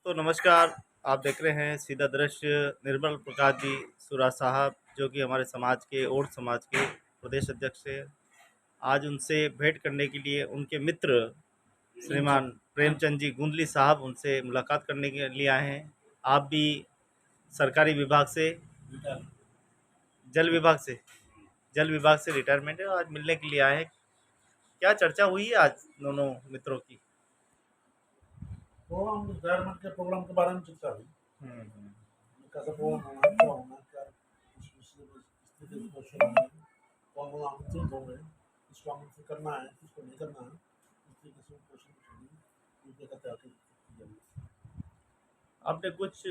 तो नमस्कार। आप देख रहे हैं सीधा दृश्य। निर्मल प्रकाश जी सुरा साहब जो कि हमारे समाज के और समाज के प्रदेश अध्यक्ष हैं। आज उनसे भेंट करने के लिए उनके मित्र श्रीमान प्रेमचंद जी गुंदली साहब उनसे मुलाकात करने के लिए आए हैं। आप भी सरकारी विभाग से जल विभाग से जल विभाग से रिटायरमेंट है, आज मिलने के लिए आए हैं। क्या चर्चा हुई है आज दोनों मित्रों की? प्रोग्राम रिटायरमेंट के प्रोग्राम के बारे में चर्चा हुई। हम्म। कैसा प्रोग्राम होना क्या होना क्या इस विषय में स्थिति क्वेश्चन है कौन कौन आमंत्रित होंगे किसको आमंत्रित करना है किसको नहीं करना है इस तरीके से क्वेश्चन पूछेंगे का तैयार की जाएगी। आपने कुछ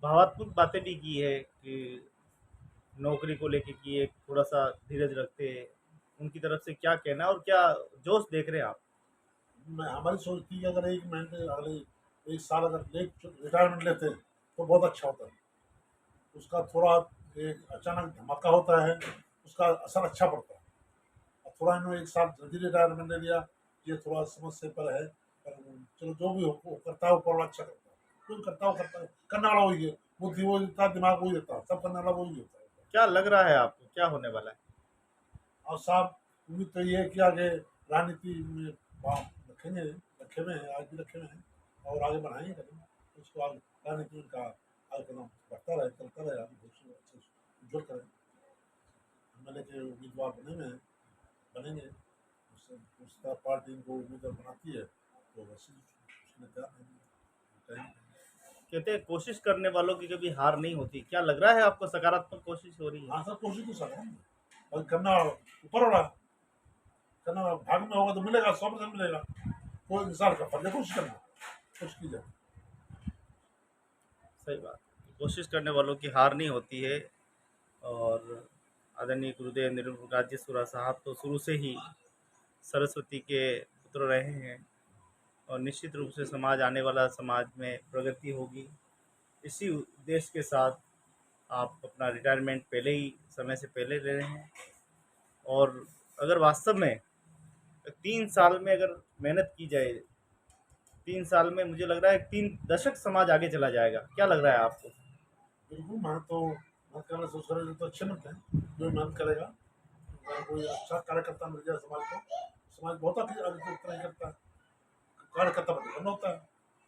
भावात्मक बातें भी की है कि नौकरी को लेके कि एक थोड़ा-सा धीरज रखते हैं। उनकी तरफ से क्या कहना है और क्या जोश देख रहे हैं आप? मैं हमारी सोच थी कि अगर एक महीने अगले एक साल अगर लेट रिटायरमेंट लेते तो बहुत अच्छा होता है। उसका थोड़ा एक अचानक धमाका होता है, उसका असर अच्छा पड़ता है। अब थोड़ा इन्होंने एक साल जल्दी रिटायरमेंट ले लिया, ये थोड़ा समस्या पर है। पर चलो जो भी हो वो करता है ऊपर वाला अच्छा करता है। जो करता है वो करता है, करने वाला वही है, बुद्धि वही देता है, दिमाग वही देता है, सब करने वाला वही होता है। क्या लग रहा है आपको, क्या होने वाला है? और साहब उम्मीद तो ये है कि आगे राजनीति में बात रखेंगे, रखे हुए हैं, आज भी रखे हुए हैं और आगे बढ़ाएंगे करेंगे। उसको आगे राजनीति में का आगे कदम बढ़ता रहे, चलता रहे, आगे भविष्य में अच्छे से उज्जवल करें। एमएलए के उम्मीदवार बने हुए हैं, बनेंगे। उससे उस तरह पार्टी इनको उम्मीदवार बनाती है तो वैसे ही उसमें तैयार रहेंगे। कहते हैं कोशिश करने वालों की कभी हार नहीं होती। क्या लग रहा है आपको, सकारात्मक कोशिश हो रही है? हाँ सर, कोशिश तो सर है और करना ऊपर वाला, करना भाग में होगा तो मिलेगा, 100% मिलेगा। कोई इंसान का फर्ज है कोशिश करना, कोशिश की जाए। सही बात है। कोशिश करने वालों की हार नहीं होती है। और आदरणीय गुरुदेव निर्मल प्रकाश जी सुरा साहब तो शुरू से ही सरस्वती के पुत्र रहे हैं और निश्चित रूप से समाज आने वाला समाज में प्रगति होगी। इसी उद्देश्य के साथ आप अपना रिटायरमेंट पहले ही समय से पहले ले रहे हैं। और अगर वास्तव में 3 साल में अगर मेहनत की जाए, 3 साल में मुझे लग रहा है 3 दशक समाज आगे चला जाएगा। क्या लग रहा है आपको? बिल्कुल, मैं तो मेहनत करना सोच रहे तो अच्छे मिलते हैं। जो मेहनत करेगा, अगर कोई अच्छा कार्यकर्ता मिल जाए समाज को, समाज बहुत आगे आगे तरह करता है। कार्यकर्ता बन होता है,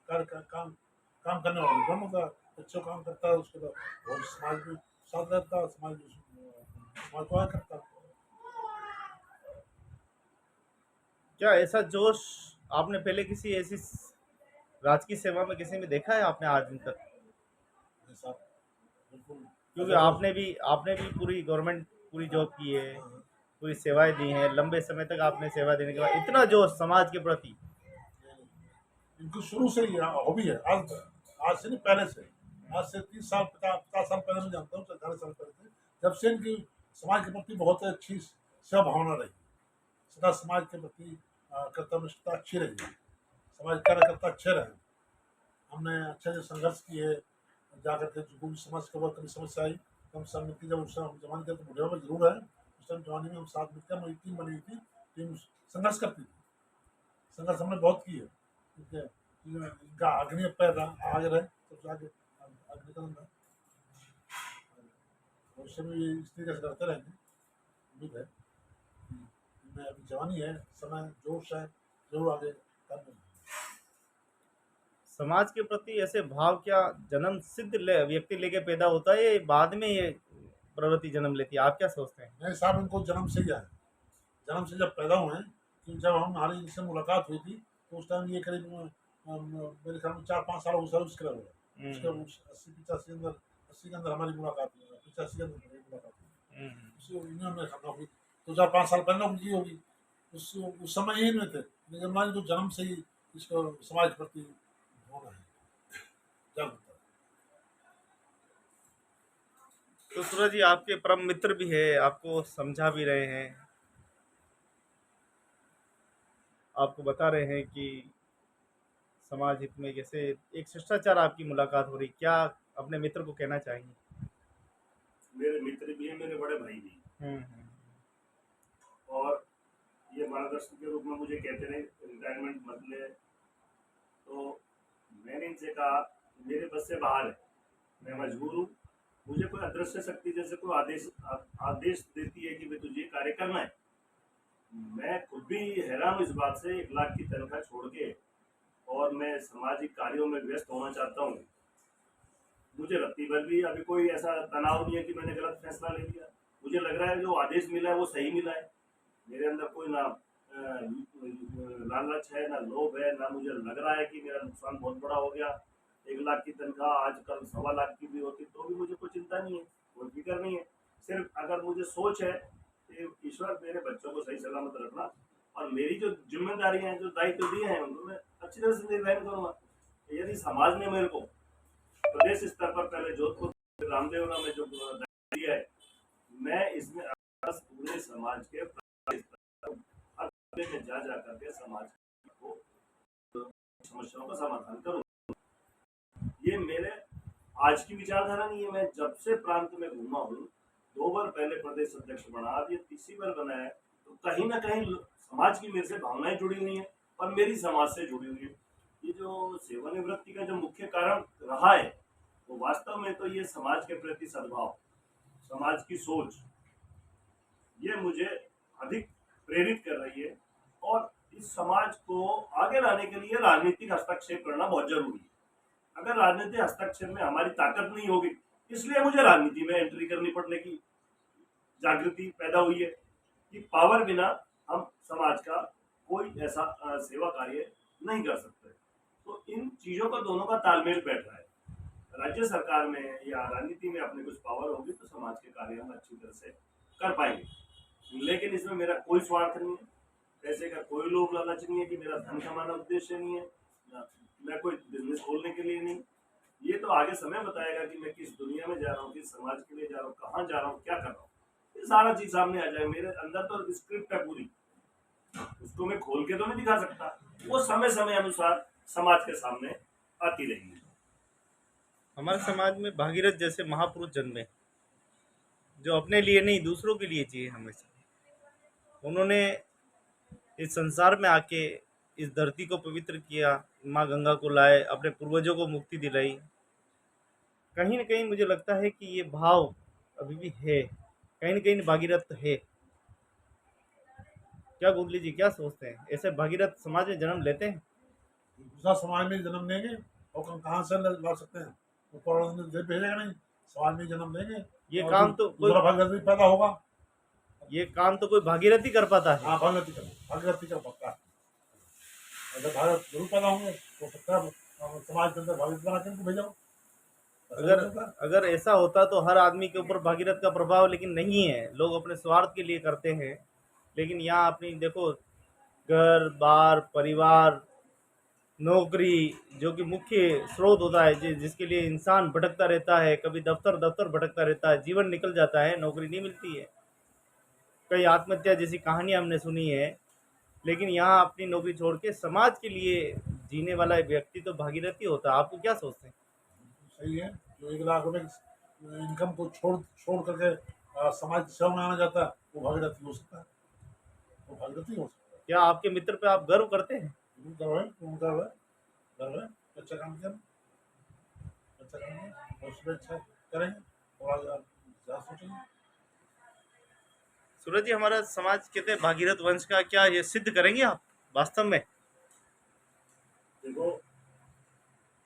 कार्य का काम काम करने वाला बन होता है। अच्छा काम करता है उसके बाद और समाज भी साथ रहता है, समाज भी समाज को आगे करता है। क्या ऐसा जोश आपने पहले किसी ऐसी राजकीय सेवा में किसी में देखा है आपने आज दिन तक? ऐसा बिल्कुल क्योंकि ऐसा जो आपने भी पूरी गवर्नमेंट पूरी जॉब की है, पूरी सेवाएं दी हैं, लंबे समय तक आपने सेवा देने के बाद इतना जोश समाज के प्रति। इनको शुरू से ही हॉबी है। आज से नहीं, पहले से। आज से 30 साल 50 साल पहले मैं जानता हूँ, 40 साल पहले से जब से इनकी समाज के प्रति बहुत अच्छी सेवा भावना रही। सदा समाज के प्रति कर्तव्यनिष्ठता अच्छी रही है। समाज कार्यकर्ता अच्छे रहे। हमने अच्छे से संघर्ष किए, जाकर के जो भी समाज के ऊपर कभी समस्या आई तो हम सब मिलकर, जब उस समय जवानी थे तो बुढ़िया में जरूर है, उस टाइम जवानी में हम साथ मिलकर हमारी टीम बनी हुई थी। टीम संघर्ष करती थी, संघर्ष हमने बहुत किए। ठीक है, इनका अग्नि पैर रहा आगे रहे, सबसे आगे अग्नि कदम रहे। भविष्य में ये इस तरीके से करते रहेंगे। उम्मीद है कि इनमें अभी जवानी है, समय जोश है, जरूर आगे काम करेंगे। समाज के प्रति ऐसे भाव क्या जन्म सिद्ध व्यक्ति लेके पैदा होता है या बाद में ये प्रवृत्ति जन्म लेती है? आप क्या सोचते हैं? मेरे हिसाब में इनको जन्म से ही आया। जन्म से जब पैदा हुए हैं, कि जब हमारी इनसे मुलाकात हुई थी तो उस टाइम ये करीब मेरे ख्याल में 4-5 साल वो सर्विस करे हुए हैं। उसके हम्म। 80-85 के अंदर हमारी मुलाकात हुई, 85 के अंदर मेरी मुलाकात हुई। हम्म। उससे इन्होंने मेरे ख्याल में हुई तो 4-5 साल पहले उनकी होगी। उस समय यही में थे, लेकिन मान तो जन्म से ही इसको समाज के प्रति होना है, जागरूकता। तो सूरज जी आपके परम मित्र भी है, आपको समझा भी रहे हैं, आपको बता रहे हैं कि समाज हित में जैसे एक शिष्टाचार आपकी मुलाकात हो रही, क्या अपने मित्र को कहना चाहेंगे? मेरे मित्र भी हैं, मेरे बड़े भाई भी। हम्म। और ये मार्गदर्शन के रूप में मुझे कहते रहे रिटायरमेंट मत ले। तो मैंने इनसे कहा मेरे बस से बाहर है, मैं मजबूर हूँ। मुझे कोई अदृश्य शक्ति जैसे कोई आदेश देती है कि भाई तुझे ये कार्य करना है। मैं खुद भी हैरान हूँ इस बात से, 1 लाख की तनख्वाह छोड़ के और मैं सामाजिक कार्यों में व्यस्त होना चाहता हूँ। मुझे रत्ती भर भी अभी कोई ऐसा तनाव नहीं है कि मैंने गलत फैसला ले लिया। मुझे लग रहा है जो आदेश मिला है वो सही मिला है। मेरे अंदर कोई ना लालच है, ना लोभ है, ना मुझे लग रहा है कि मेरा नुकसान बहुत बड़ा हो गया। 1 लाख की तनख्वाह आजकल 1.25 लाख की भी होती तो भी मुझे कोई चिंता नहीं है, कोई फिक्र नहीं है। सिर्फ अगर मुझे सोच है कि ईश्वर मेरे बच्चों को सही सलामत रखना और मेरी जो जिम्मेदारियां हैं, जो दायित्व दिए हैं, उनको मैं अच्छी तरह से निर्वहन करूँगा। यदि समाज ने मेरे को प्रदेश स्तर पर पहले जोधपुर रामदेवरा में जो दायित्व दिया है, मैं इसमें बस पूरे समाज के हर में जा करके समाज को समस्याओं का समाधान करूँ। ये मेरे आज की विचारधारा नहीं है। मैं जब से प्रांत में घूमा हूँ, 2 बार पहले प्रदेश अध्यक्ष बना, अब ये तीसरी बार बना है, तो कहीं ना कहीं समाज की मेरे से भावनाएं जुड़ी हुई हैं और मेरी समाज से जुड़ी हुई है। ये जो सेवानिवृत्ति का जो मुख्य कारण रहा है वो वास्तव में तो ये समाज के प्रति सद्भाव, समाज की सोच, ये मुझे अधिक प्रेरित कर रही है। और इस समाज को आगे लाने के लिए राजनीतिक हस्तक्षेप करना बहुत जरूरी है। अगर राजनीतिक हस्तक्षेप में हमारी ताकत नहीं होगी, इसलिए मुझे राजनीति में एंट्री करनी पड़ने की जागृति पैदा हुई है कि पावर बिना हम समाज का कोई ऐसा सेवा कार्य नहीं कर सकते। तो इन चीजों का दोनों का तालमेल बैठ रहा है। राज्य सरकार में या राजनीति में अपने कुछ पावर होगी तो समाज के कार्य हम अच्छी तरह से कर पाएंगे। लेकिन इसमें मेरा कोई स्वार्थ नहीं है, पैसे का कोई लोभ लालच नहीं है कि मेरा धन कमाना उद्देश्य नहीं है, मैं कोई बिजनेस खोलने के लिए नहीं। ये तो आगे समय बताएगा कि मैं किस दुनिया में जा रहा हूँ, किस समाज के लिए जा रहा हूँ, कहाँ जा रहा हूँ, क्या कर रहा हूँ। ये सारा चीज सामने आ जाए। मेरे अंदर तो स्क्रिप्ट है पूरी, उसको मैं खोल के तो नहीं दिखा सकता। वो समय समय अनुसार समाज के सामने आती रहेगी। हमारे समाज में भागीरथ जैसे महापुरुष जन्मे, जो अपने लिए नहीं दूसरों के लिए चाहिए हमेशा। उन्होंने इस संसार में आके इस धरती को पवित्र किया, माँ गंगा को लाए, अपने पूर्वजों को मुक्ति दिलाई। कहीं न कहीं मुझे लगता है कि ये भाव अभी भी है, कहीं न कहीं भागीरथ तो है। क्या गुदली जी क्या सोचते हैं, ऐसे भागीरथ समाज में जन्म लेते हैं? दूसरा समाज में जन्म लेंगे और कहाँ से ला सकते हैं? ऊपर वाले ने भेजेगा नहीं, समाज में जन्म लेंगे ये और काम तो कोई दूसरा भागीरथ भी पैदा होगा। ये काम तो कोई भागीरथ ही कर पाता है। हाँ, भागीरथी कर पक्का है। अगर भारत जरूर पैदा होंगे तो सकता है समाज के अंदर भागीरथ बना के उनको भेजा हो। ऐसा अगर हो सकता है। अगर ऐसा होता तो हर आदमी के ऊपर भागीरथ का प्रभाव लेकिन नहीं है, लोग अपने स्वार्थ के लिए करते हैं। लेकिन यहाँ अपनी देखो, घर बार परिवार नौकरी जो कि मुख्य स्रोत होता है, जिसके लिए इंसान भटकता रहता है, कभी दफ्तर दफ्तर भटकता रहता है, जीवन निकल जाता है, नौकरी नहीं मिलती है, कई आत्महत्या जैसी कहानियां हमने सुनी है। लेकिन यहाँ अपनी नौकरी छोड़ के समाज के लिए जीने वाला व्यक्ति तो भागीरथी होता है। आपको क्या सोचते हैं? सही है। जो 1 लाख रुपए इनकम को छोड़ करके समाज की सेवा में आना चाहता है वो भागीरथी हो सकता है, वो भागीरथी हो सकता है। क्या आपके मित्र पे आप गर्व करते हैं? गर्व है, गर्व है, गर्व है। अच्छा काम किया, अच्छा काम किया, और उसमें अच्छा करेंगे और आगे आप ज़्यादा सोचेंगे। सूरज जी, हमारा समाज कहते हैं भागीरथ वंश का, क्या ये सिद्ध करेंगे आप वास्तव में? देखो,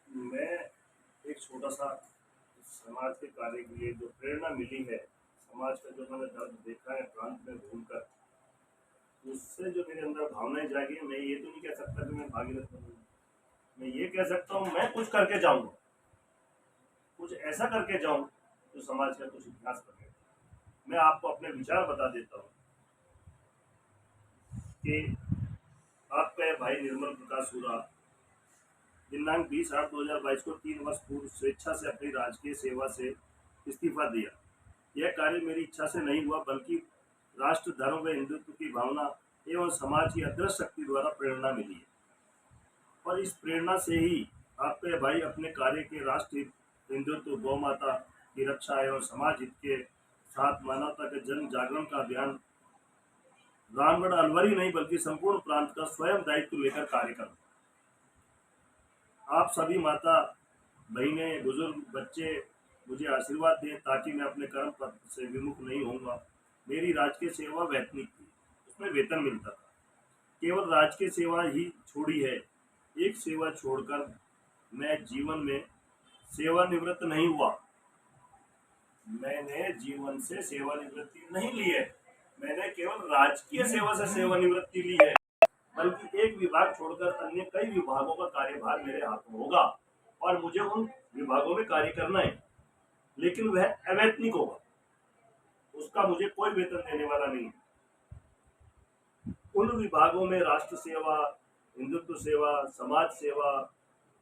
मैं एक छोटा सा समाज के कार्य के लिए जो प्रेरणा मिली है, समाज का जो मैंने दर्द देखा है प्रांत में घूमकर, उससे जो मेरे अंदर भावनाएं जागी है, मैं ये तो नहीं कह सकता कि मैं भागीरथ बनूंगा। मैं ये कह सकता हूँ मैं कुछ करके जाऊंगा, कुछ ऐसा करके जाऊं जो समाज का कुछ इतिहास बने। मैं आपको अपने विचार बता देता हूँ कि आपका यह भाई निर्मल प्रकाश हुरा दिनांक 20/8/2022 को 3 वर्ष पूर्व स्वेच्छा से अपनी राजकीय सेवा से इस्तीफा दिया। यह कार्य मेरी इच्छा से नहीं हुआ, बल्कि राष्ट्र धर्म व हिंदुत्व की भावना एवं समाज की अदृश्य शक्ति द्वारा प्रेरणा मिली है। और इस प्रेरणा से ही आपके भाई अपने कार्य के राष्ट्र हित, हिंदुत्व, गौ माता की रक्षा एवं समाज हित के साथ मानवता के जन जागरण का अभियान रामगढ़ अलवर ही नहीं बल्कि संपूर्ण प्रांत का स्वयं दायित्व लेकर कार्य करना। आप सभी माता बहनें, बुजुर्ग, बच्चे मुझे आशीर्वाद दें ताकि मैं अपने कर्म पथ से विमुख नहीं होऊंगा। मेरी राजकीय सेवा वैतनिक थी, उसमें वेतन मिलता था। केवल राजकीय सेवा ही छोड़ी है। एक सेवा छोड़कर मैं जीवन में सेवानिवृत्त नहीं हुआ। मैंने जीवन से सेवानिवृत्ति नहीं ली है, मैंने केवल राजकीय सेवा से सेवानिवृत्ति ली है। बल्कि एक विभाग छोड़कर अन्य कई विभागों का कार्यभार मेरे हाथ में होगा और मुझे उन विभागों में कार्य करना है, लेकिन वह अवैतनिक होगा। उसका मुझे कोई वेतन देने वाला नहीं है। उन विभागों में राष्ट्र सेवा, हिंदुत्व सेवा, समाज सेवा,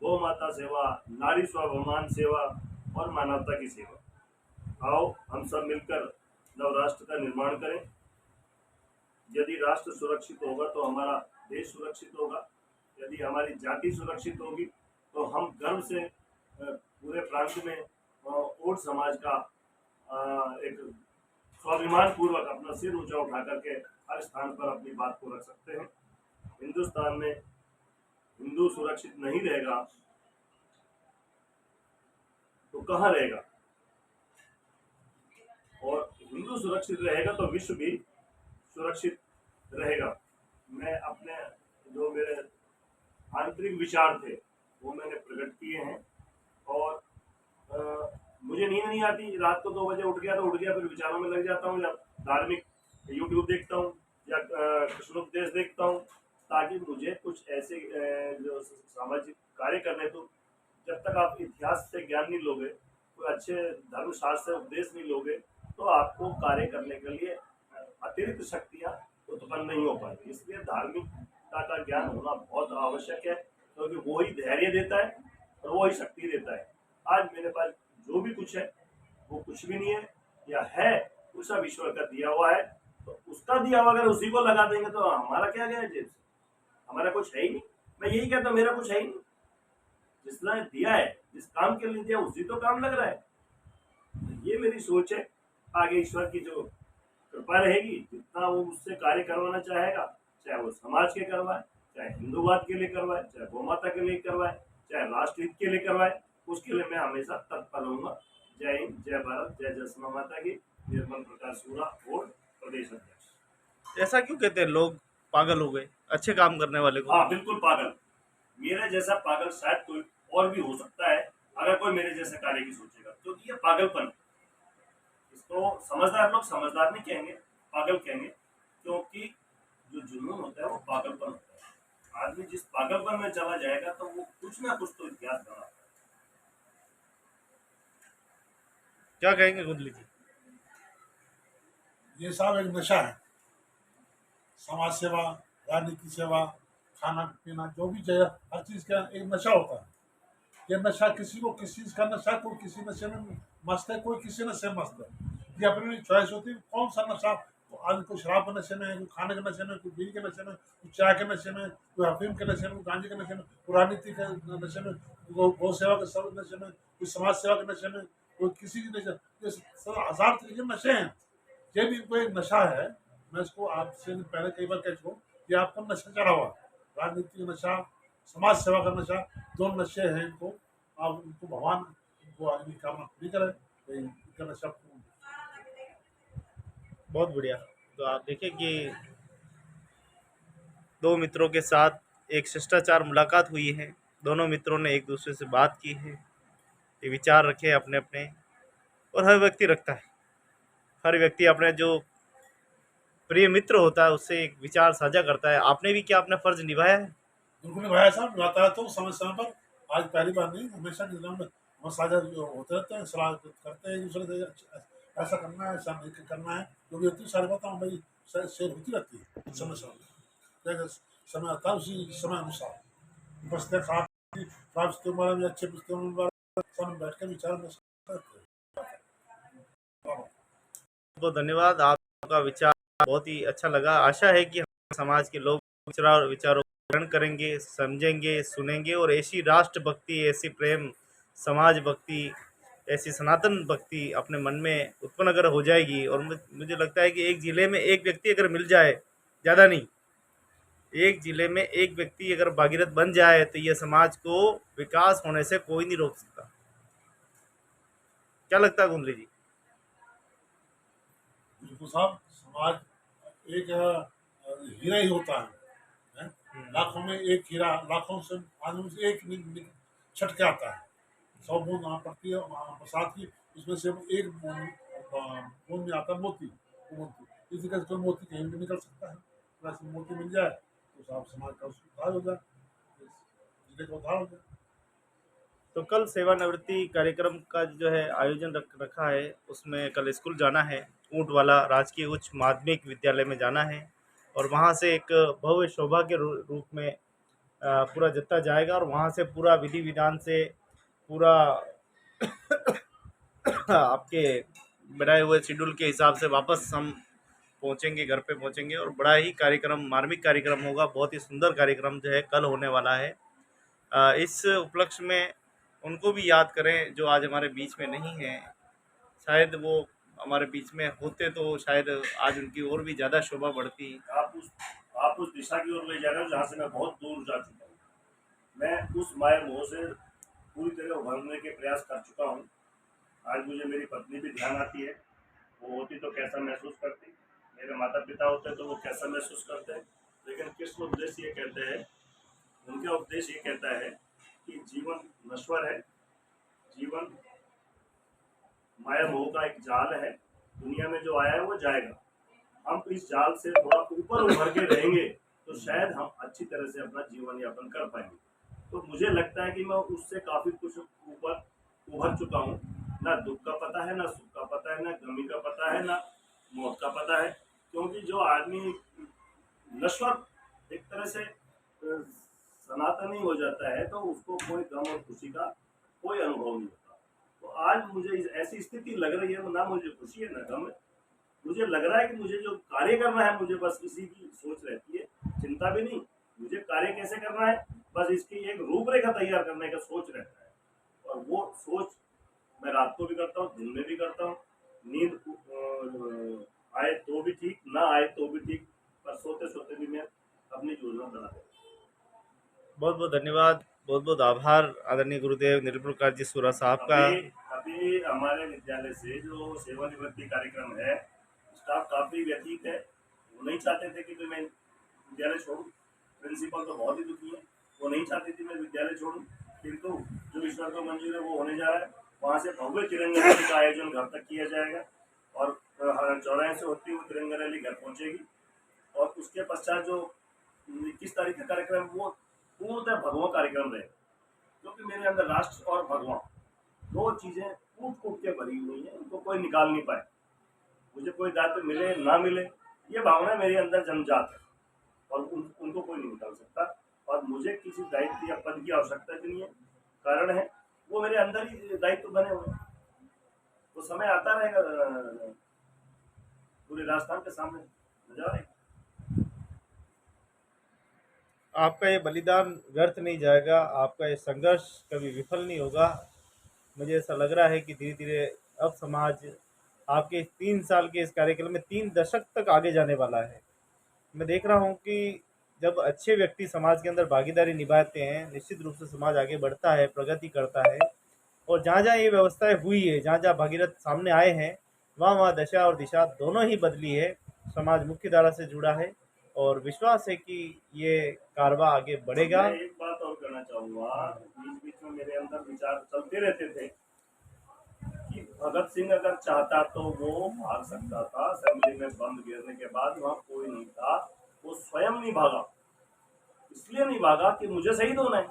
गौ माता सेवा, नारी स्वाभिमान सेवा और मानवता की सेवा। आओ हम सब मिलकर नव राष्ट्र का निर्माण करें। यदि राष्ट्र सुरक्षित होगा तो हमारा देश सुरक्षित होगा। यदि हमारी जाति सुरक्षित होगी तो हम गर्व से पूरे प्रांत में ओट समाज का एक स्वाभिमान पूर्वक अपना सिर ऊंचा उठा करके हर स्थान पर अपनी बात को रख सकते हैं। हिंदुस्तान में हिंदू सुरक्षित नहीं रहेगा तो कहाँ रहेगा, और हिंदू सुरक्षित रहेगा तो विश्व भी सुरक्षित रहेगा। मैं अपने जो मेरे आंतरिक विचार थे वो मैंने प्रकट किए हैं। और मुझे नींद नहीं आती, रात को 2 बजे उठ गया तो उठ गया, फिर विचारों में लग जाता हूँ, या धार्मिक यूट्यूब देखता हूँ या कृष्णोपदेश देखता हूँ, ताकि मुझे कुछ ऐसे जो सामाजिक कार्य करने। तो जब तक आप इतिहास से ज्ञान नहीं लोगे, कोई अच्छे धर्मशास्त्र से उपदेश नहीं लोगे, तो आपको कार्य करने के लिए अतिरिक्त शक्तियाँ उत्पन्न नहीं हो पाएगी। इसलिए धार्मिकता का ज्ञान होना बहुत आवश्यक है, क्योंकि वो ही धैर्य देता है और वो ही शक्ति देता है। आज मेरे पास जो भी कुछ है वो कुछ भी नहीं है, या है वो सब ईश्वर का दिया हुआ है। तो उसका दिया हुआ अगर उसी को लगा देंगे तो हमारा क्या गया जेब से, हमारा कुछ है ही नहीं। मैं यही कहता हूँ, मेरा कुछ है ही नहीं। जिसने दिया है, जिस काम के लिए दिया उसी तो काम लग रहा है। ये मेरी सोच है। आगे ईश्वर की जो कृपा रहेगी, जितना वो मुझसे कार्य करवाना चाहेगा, चाहे वो समाज के करवाए, चाहे हिंदूवाद के लिए करवाए, चाहे गौ माता के लिए करवाए, चाहे राष्ट्र हित के लिए करवाए, उसके लिए मैं हमेशा तत्पर रहूंगा। जय हिंद, जय भारत, जय जसमा माता की। निर्मल प्रकाश सूरा और प्रदेश अध्यक्ष। ऐसा क्यों कहते हैं लोग पागल हो गए अच्छे काम करने वाले को? हाँ बिल्कुल पागल। मेरे जैसा पागल शायद कोई और भी हो सकता है, अगर कोई मेरे जैसे कार्य की सोचेगा, तो ये पागलपन है। इसको समझदार लोग समझदार नहीं कहेंगे, पागल कहेंगे, क्योंकि जो जुनून होता है वो पागलपन होता है। आदमी जिस पागलपन में चला जाएगा तो वो कुछ ना कुछ तो इतिहास बनाता है। क्या कहेंगे गुंदली जी? ये सब एक नशा है। समाज सेवा, राजनीति सेवा, खाना पीना, जो भी चाहिए, हर चीज़ का एक नशा होता है। ये नशा किसी को किसी चीज़ का नशा, कोई किसी नशे में मस्त है, कोई किसी नशे में मस्त है। ये अपनी चॉइस होती है कौन सा नशा। आज कोई शराब के नशे में, कोई खाने के नशे में, कोई बीड़ी के नशे में, कोई चाय के नशे में, कोई अफीम के नशे में, कोई गांजे के नशे में, कोई राजनीति के नशे में, कोई गौ सेवा के सब नशे में, कोई समाज सेवा के नशे में, कोई किसी के नशे। ये सब हजार तरीके के नशे हैं। ये भी कोई नशा है। मैं इसको आपसे पहले कई बार कह चुका हूँ, ये आपको नशा चढ़ा हुआ। राजनीति का नशा, समाज सेवा का नशा, 2 नशे हैं इनको। आप उनको भगवान को आदमी कामना पूरी करे, इनका नशा। बहुत बढ़िया। तो आप देखें कि 2 मित्रों के साथ एक शिष्टाचार मुलाकात हुई है। दोनों मित्रों ने एक दूसरे से बात की है, ये विचार रखे अपने अपने, और हर व्यक्ति रखता है। हर व्यक्ति अपने जो प्रिय मित्र होता है उससे एक विचार साझा करता है। आपने भी क्या अपना फर्ज निभाया है? बिल्कुल भाई साहब, निभाता है तो समय समय पर। आज पहली बार नहीं, हमेशा निजाम में हम साझा जो होते रहते हैं, सलाह करते हैं एक दूसरे से, ऐसा करना है, ऐसा नहीं करना है। जो भी होती है सारी बातें हम भाई शेयर होती रहती है समय समय। समय आता है उसी समय अनुसार बस खराब खराब में अच्छे सब बैठ के विचार में बहुत धन्यवाद। आपका विचार बहुत ही अच्छा लगा। आशा है कि समाज के लोग विचारों को ग्रहण करेंगे, समझेंगे, सुनेंगे, और ऐसी राष्ट्र भक्ति, ऐसी प्रेम, समाज भक्ति, ऐसी सनातन भक्ति अपने मन में उत्पन्न अगर हो जाएगी, और मुझे लगता है कि एक ज़िले में एक व्यक्ति अगर मिल जाए, ज़्यादा नहीं, एक जिले में एक व्यक्ति अगर भागीरथ बन जाए तो ये समाज को विकास होने से कोई नहीं रोक सकता। क्या लगता है कुंडली जी? बिल्कुल साहब, समाज एक हीरा ही होता है। लाखों में एक हीरा, लाखों से आदमी से एक छट के आता है। 100 बूंद वहाँ पड़ती है बरसात की, उसमें से एक बूंद में आता है मोती, वो मोती इसी तरह कोई मोती कहीं भी निकल सकता है। वैसे मोती मिल जाए तो साहब समाज का उद्धार हो जाए, जिले का उद्धार हो जाए। तो कल सेवानिवृत्ति कार्यक्रम का जो है आयोजन रखा है, उसमें कल स्कूल जाना है, ऊंट वाला राजकीय उच्च माध्यमिक विद्यालय में जाना है और वहाँ से एक भव्य शोभा के रूप में पूरा जत्था जाएगा और वहाँ से पूरा विधि विधान से पूरा आपके बनाए हुए शेड्यूल के हिसाब से वापस हम पहुँचेंगे, घर पे पहुँचेंगे और बड़ा ही कार्यक्रम, मार्मिक कार्यक्रम होगा। बहुत ही सुंदर कार्यक्रम जो है कल होने वाला है। इस उपलक्ष्य में उनको भी याद करें जो आज हमारे बीच में नहीं हैं। शायद वो हमारे बीच में होते तो शायद आज उनकी और भी ज़्यादा शोभा बढ़ती। आप उस दिशा की ओर ले जा रहे हो जहाँ से मैं बहुत दूर जा चुका हूँ। मैं उस माया मोह से पूरी तरह उभरने के प्रयास कर चुका हूँ। आज मुझे मेरी पत्नी भी ध्यान आती है। वो होती तो कैसा महसूस करती, मेरे माता पिता होते तो वो कैसा महसूस करते हैं। लेकिन कृष्ण उपदेश ये कहते हैं, उनका उपदेश ये कहता है कि जीवन नश्वर है, जीवन माया मोह का एक जाल है, दुनिया में जो आया है वो जाएगा। हम इस जाल से थोड़ा ऊपर उभर के रहेंगे तो शायद हम अच्छी तरह से अपना जीवन यापन कर पाएंगे। तो मुझे लगता है कि मैं उससे काफ़ी कुछ ऊपर उभर चुका हूँ। ना दुख का पता है, ना सुख का पता है, ना गमी का पता है, ना मौत का पता है। क्योंकि जो आदमी नश्वर एक तरह से सनातनी हो जाता है तो उसको कोई गम और खुशी का कोई अनुभव नहीं होता। तो आज मुझे ऐसी स्थिति लग रही है, ना मुझे खुशी है ना गम है। मुझे लग रहा है कि मुझे जो कार्य करना है, मुझे बस इसी की सोच रहती है, चिंता भी नहीं। मुझे कार्य कैसे करना है, बस इसकी एक रूपरेखा तैयार करने का सोच रहता है। और वो सोच मैं रात को भी करता हूँ, दिन में भी करता हूँ। नींद आए तो भी ठीक, ना आए तो भी ठीक, पर सोते सोते भी मैं अपनी योजना बना देता हूँ। बहुत बहुत धन्यवाद, बहुत बहुत आभार आदरणीय गुरुदेव निरुल प्रकाश जी सूरा साहब का। अभी हमारे विद्यालय से जो सेवानिवृत्ति कार्यक्रम है, स्टाफ काफ़ी व्यतीत है। वो नहीं चाहते थे कि मैं विद्यालय छोड़ूं। प्रिंसिपल तो बहुत ही दुखी है, वो नहीं चाहती थी मैं विद्यालय छोड़ूं, किंतु जो ईश्वर को मंजूर है वो होने जा रहा है। वहाँ से भव्य तिरंगा रैली का आयोजन घर तक किया जाएगा और चौराहे से होती हुई तिरंगा रैली घर पहुँचेगी। और उसके पश्चात जो 21 तारीख का कार्यक्रम, वो पूर्णतः भगवा कार्यक्रम रहेगा, क्योंकि मेरे अंदर राष्ट्र और भगवान दो चीज़ें कूट कूट के भरी हुई हैं, उनको कोई निकाल नहीं पाए। मुझे कोई दायित्व मिले ना मिले, ये भावना मेरे अंदर जन्मजात है और उनको कोई नहीं निकाल सकता। और मुझे किसी दायित्व या पद की आवश्यकता भी नहीं है, कारण है वो मेरे अंदर ही दायित्व बने हुए हैं। तो समय आता रहेगा, पूरे राजस्थान के सामने नजर आएगा। आपका ये बलिदान व्यर्थ नहीं जाएगा, आपका ये संघर्ष कभी विफल नहीं होगा। मुझे ऐसा लग रहा है कि धीरे धीरे अब समाज आपके 3 साल के इस कार्यक्रम में 3 दशक तक आगे जाने वाला है। मैं देख रहा हूँ कि जब अच्छे व्यक्ति समाज के अंदर भागीदारी निभाते हैं, निश्चित रूप से समाज आगे बढ़ता है, प्रगति करता है। और जहाँ जहाँ ये व्यवस्थाएं हुई है, जहाँ जहाँ भागीरथ सामने आए हैं, वहाँ वहाँ दशा और दिशा दोनों ही बदली है। समाज मुख्य धारा से जुड़ा है और विश्वास है कि ये कारवां आगे बढ़ेगा। मैं एक बात और कहना चाहूँगा, बीच बीच में मेरे अंदर विचार चलते रहते थे कि भगत सिंह अगर चाहता तो वो भाग सकता था। असेंबली में बंद गिरने के बाद वहाँ कोई नहीं था, वो स्वयं नहीं भागा। इसलिए नहीं भागा कि मुझे शहीद होना है,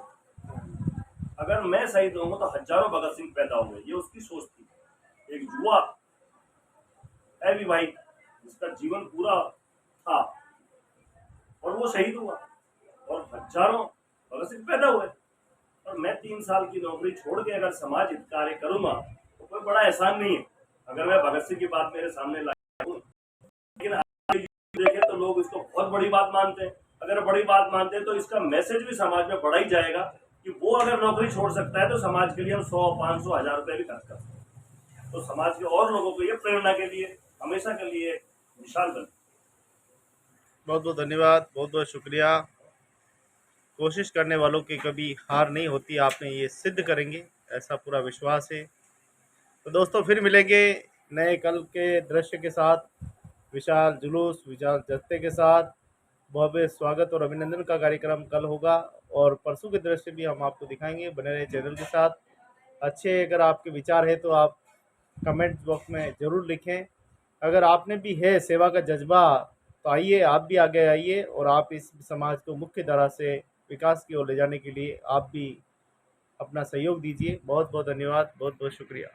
अगर मैं शहीद होऊंगा तो हजारों भगत सिंह पैदा होंगे, ये उसकी सोच थी। एक युवा अविवाहित जिसका जीवन पूरा था और वो शहीद हुआ और हजारों भगत सिंह पैदा हुए। और मैं 3 साल की नौकरी छोड़ के अगर समाज हित कार्य करूंगा तो कोई बड़ा एहसान नहीं है अगर मैं भगत सिंह की बात मेरे सामने लाऊं। लेकिन देखें तो लोग इसको बहुत बड़ी बात मानते हैं। अगर बड़ी बात मानते हैं तो इसका मैसेज भी समाज में बढ़ा ही जाएगा कि वो अगर नौकरी छोड़ सकता है तो समाज के लिए हम 100, 500, 1000 रुपये भी खर्च कर सकते हैं। तो समाज के और लोगों को ये प्रेरणा के लिए, हमेशा के लिए विशाल बन। बहुत बहुत धन्यवाद, बहुत बहुत शुक्रिया। कोशिश करने वालों की कभी हार नहीं होती, आपने ये सिद्ध करेंगे, ऐसा पूरा विश्वास है। तो दोस्तों फिर मिलेंगे नए कल के दृश्य के साथ, विशाल जुलूस, विशाल जत्थे के साथ। भव्य स्वागत और अभिनंदन का कार्यक्रम कल होगा और परसों के दृश्य भी हम आपको दिखाएंगे। बने रहे चैनल के साथ। अच्छे अगर आपके विचार है तो आप कमेंट बॉक्स में ज़रूर लिखें। अगर आपने भी है सेवा का जज्बा तो आइए, आप भी आगे आइए और आप इस समाज को मुख्य धारा से विकास की ओर ले जाने के लिए आप भी अपना सहयोग दीजिए। बहुत बहुत धन्यवाद, बहुत बहुत शुक्रिया।